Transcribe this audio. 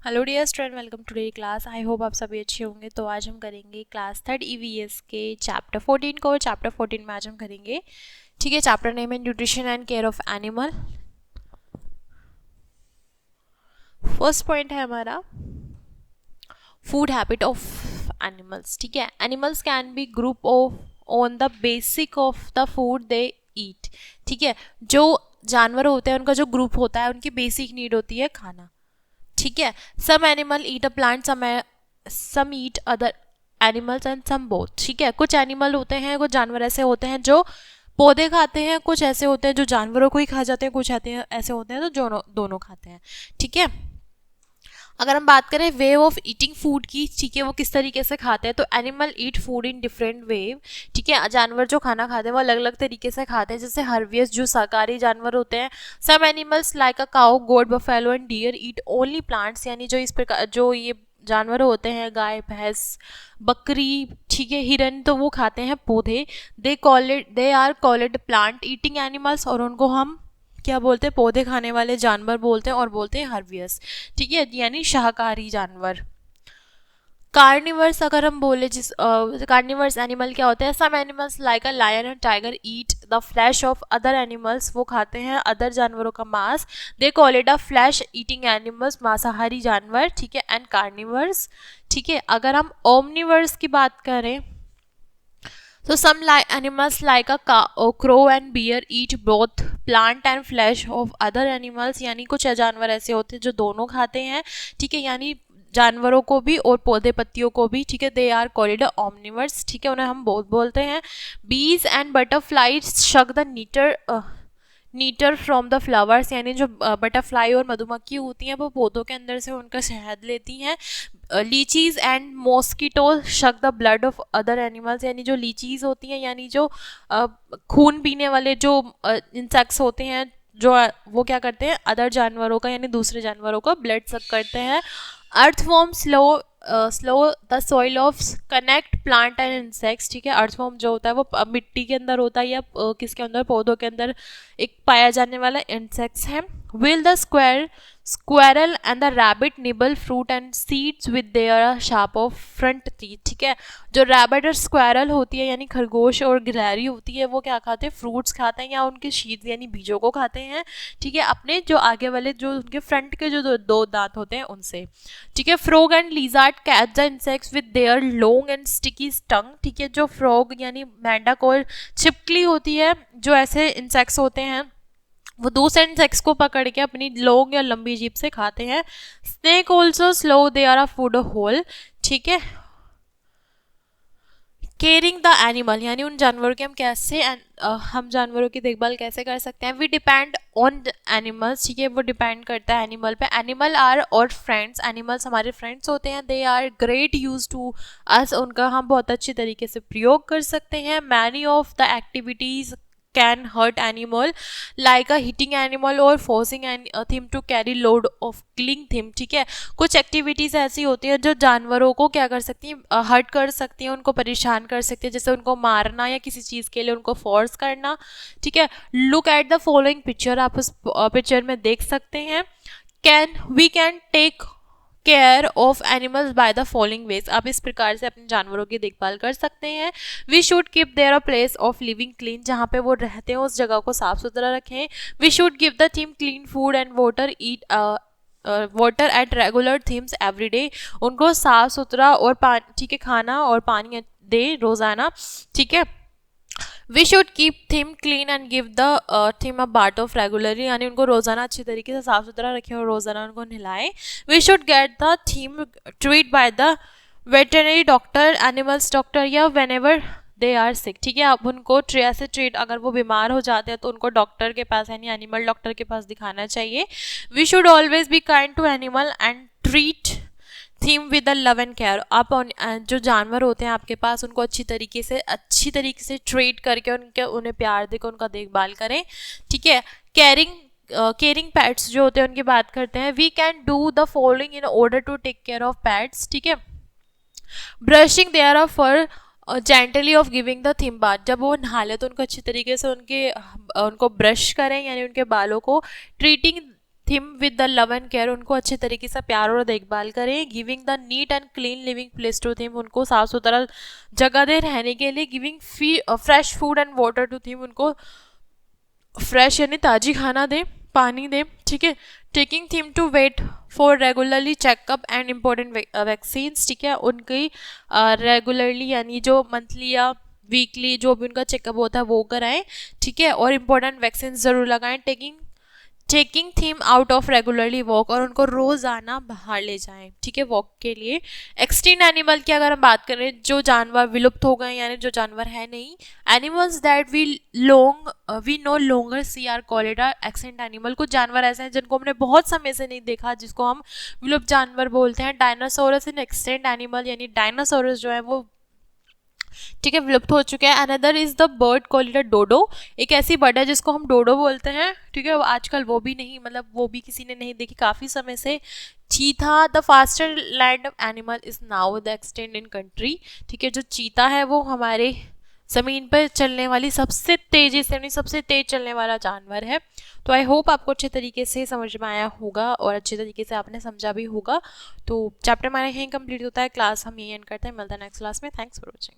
Hello dear student, welcome today class. I hope आप सभी अच्छे होंगे। तो आज हम करेंगे क्लास थर्ड ईवीएस के चैप्टर 14 को। चैप्टर 14 में आज हम करेंगे, ठीक है, चैप्टर नेम है nutrition and care of animal. First point है हमारा फूड हैबिट ऑफ एनिमल्स। ठीक है, animals can be group of on the basic of the food they eat. ठीक है, जो जानवर होते हैं उनका जो ग्रुप होता है, उनकी बेसिक नीड होती है खाना। ठीक है, some animal eat a plant, some eat other animals and some both. ठीक है, कुछ एनिमल होते हैं, कुछ जानवर ऐसे होते हैं जो पौधे खाते हैं, कुछ ऐसे होते हैं जो जानवरों को ही खा जाते हैं, कुछ ऐसे होते हैं तो दोनों दोनों खाते हैं। ठीक है, अगर हम बात करें वे ऑफ ईटिंग फूड की, ठीक है, वो किस तरीके से खाते हैं, तो animal eat food in different way. ठीक है, जानवर जो खाना खाते हैं वो अलग अलग तरीके से खाते हैं। जैसे हर्बियस जो शाकाहारी जानवर होते हैं, some animals like a cow, goat, buffalo and deer eat only plants. यानी जो इस प्रकार जो ये जानवर होते हैं, गाय, भैंस, बकरी, ठीक है, हिरन, तो वो खाते हैं पौधे। They are called plant eating animals, और उनको हम क्या बोलते हैं, पौधे खाने वाले जानवर बोलते हैं, और बोलते हैं हर्बियस। ठीक है, यानी शाकाहारी जानवर। कार्निवर्स अगर हम बोले, जिस कार्निवर्स एनिमल क्या होते हैं, some animals like a lion and tiger eat the flesh of other animals, वो खाते हैं अदर जानवरों का मांस। They call it a flesh eating animals, मांसाहारी जानवर। ठीक है, एंड कार्निवर्स। ठीक है, अगर हम ओमनिवर्स की बात करें, so some animals like a crow and bear eat both plant and flesh of other animals। यानी कुछ जानवर ऐसे होते हैं जो दोनों खाते हैं। ठीक है, यानी जानवरों को भी और पौधे पत्तियों को भी। ठीक है, दे आर कॉल्ड ऑमनिवर्स। ठीक है, उन्हें हम बहुत बोलते हैं। बीज एंड बटरफ्लाइज शक द नीटर फ्रॉम द फ्लावर्स। यानी जो बटरफ्लाई और मधुमक्खी होती हैं वो पौधों के अंदर से उनका शहद लेती हैं। लीचीज एंड मॉस्किटो शक the blood of other animals. यानी जो लीचीज होती हैं, यानी जो खून पीने वाले जो इंसेक्ट्स होते हैं, जो वो क्या करते हैं, अदर जानवरों का यानी दूसरे जानवरों का ब्लड सक करते हैं। Earthworm slow the soil of connect plant and insects. ठीक है, अर्थवॉर्म जो होता है वो मिट्टी के अंदर होता है या किसके अंदर, पौधों के अंदर एक पाया जाने वाला इंसेक्ट्स है। Will the squirrel and the rabbit nibble fruit and seeds with their sharp of front teeth. ठीक है, जो रैबिट और स्क्वायरल होती है यानी खरगोश और गिलहरी होती है, वो क्या खाते हैं, फ्रूट्स खाते हैं या उनके शीड्स यानी बीजों को खाते हैं। ठीक है, अपने जो आगे वाले जो उनके फ्रंट के जो दो दांत होते हैं उनसे। ठीक है, frog and lizard catch the insects with their long and sticky stung. ठीक है, जो फ्रॉग यानी मेंढक और छिपकली होती है, जो ऐसे इंसेक्ट्स होते हैं, वो दूसरे इंसेक्ट्स को पकड़ के अपनी लॉन्ग या लंबी जीभ से खाते हैं। Snake also slow they are a food whole. ठीक है, केयरिंग द एनिमल, यानी उन जानवरों की हम कैसे हम जानवरों की देखभाल कैसे कर सकते हैं। We depend on animals. ठीक है, वो डिपेंड करता है एनिमल पे। Animal are our friends, animals हमारे फ्रेंड्स होते हैं। They are great use to us, उनका हम बहुत अच्छी तरीके से प्रयोग कर सकते हैं। Many of the activities can hurt animal like a hitting animal or forcing them to carry load of killing them. ठीक है, कुछ एक्टिविटीज ऐसी होती है जो जानवरों को क्या कर सकती हैं, हर्ट कर सकती हैं, उनको परेशान कर सकती है, जैसे उनको मारना या किसी चीज़ के लिए उनको फोर्स करना। ठीक है, look at the following picture, आप उस पिक्चर में देख सकते हैं। We can take care of animals by the following ways. आप इस प्रकार से अपने जानवरों की देखभाल कर सकते हैं। We should keep their a place of living clean, जहाँ पे वो रहते हैं उस जगह को साफ सुथरा रखें। We should give the them clean food and water, eat water at regular times every day. उनको साफ सुथरा और पानी, ठीक है, खाना और पानी दे रोजाना। ठीक है, we should keep them clean and give the them a bath of regularly, यानी उनको रोजाना अच्छी तरीके से साफ सुथरा रखें और रोजाना उनको नहलाएं। We should get the them treat by the veterinary doctor, animals doctor, या whenever they are sick. ठीक है, आप उनको ऐसे ट्रीट, अगर वो बीमार हो जाते हैं तो उनको डॉक्टर के पास यानी एनिमल डॉक्टर के पास दिखाना चाहिए। We should always be kind to animal and treat them with love and care. आप जो जानवर होते हैं आपके पास, उनको अच्छी तरीके से ट्रीट करके उन्हें प्यार देकर उनका देखभाल करें। ठीक है, केयरिंग पेट्स जो होते हैं उनकी बात करते हैं। We can do the following in order to take care of pets. ठीक है, brushing their of fur gently or giving the them bath, जब वो नहा ले तो उनको अच्छी तरीके से उनको ब्रश करें यानी उनके बालों को। Treating them with the love and care, उनको अच्छे तरीके से प्यार और देखभाल करें. Giving the neat and clean living place to them, उनको साफ सुथरा जगह दे रहने के लिए. Giving fresh food and water to them, उनको फ्रेश यानी ताजी खाना दे, पानी दे. ठीक है. Taking them to vet for regularly checkup and important vaccines. ठीक है. उनकी रेगुलरली यानी जो मंथली या वीकली जो भी उनका चेकअप होता है वो कराएं. ठीक है. और इम्पोर्टेंट वैक्सीन ज़रूर लगाएं. Taking theme out of regularly walk, और उनको रोज़ाना बाहर ले जाएं. ठीक है. वॉक के लिए. एक्सटिंक्ट एनिमल की अगर हम बात करें, जो जानवर विलुप्त हो गए यानी जो जानवर है नहीं, animals that we no longer see are called extinct animal. कुछ जानवर ऐसे हैं जिनको हमने बहुत समय से नहीं देखा, जिसको हम विलुप्त जानवर बोलते हैं. डायनासोरस इन एक्सटिंक्ट एनिमल, यानी डायनासोरस जो है वो ठीक है विलुप्त हो चुके हैं. Another is the bird called dodo, एक ऐसी बर्ड है जिसको हम डोडो बोलते हैं. ठीक है. आजकल वो भी नहीं, मतलब वो भी किसी ने नहीं देखी काफ़ी समय से. चीता the faster land animal is now the extend in country. ठीक है. जो चीता है वो हमारे ज़मीन पर चलने वाली सबसे तेज़ी से यानी सबसे तेज़ चलने वाला जानवर है. तो आई होप आपको अच्छे तरीके से समझ में आया होगा और अच्छे तरीके से आपने समझा भी होगा. तो चैप्टर हमारे यहीं कंप्लीट होता है. क्लास हम यहीं एंड करते हैं. मिलता है नेक्स्ट क्लास में. Thanks for watching.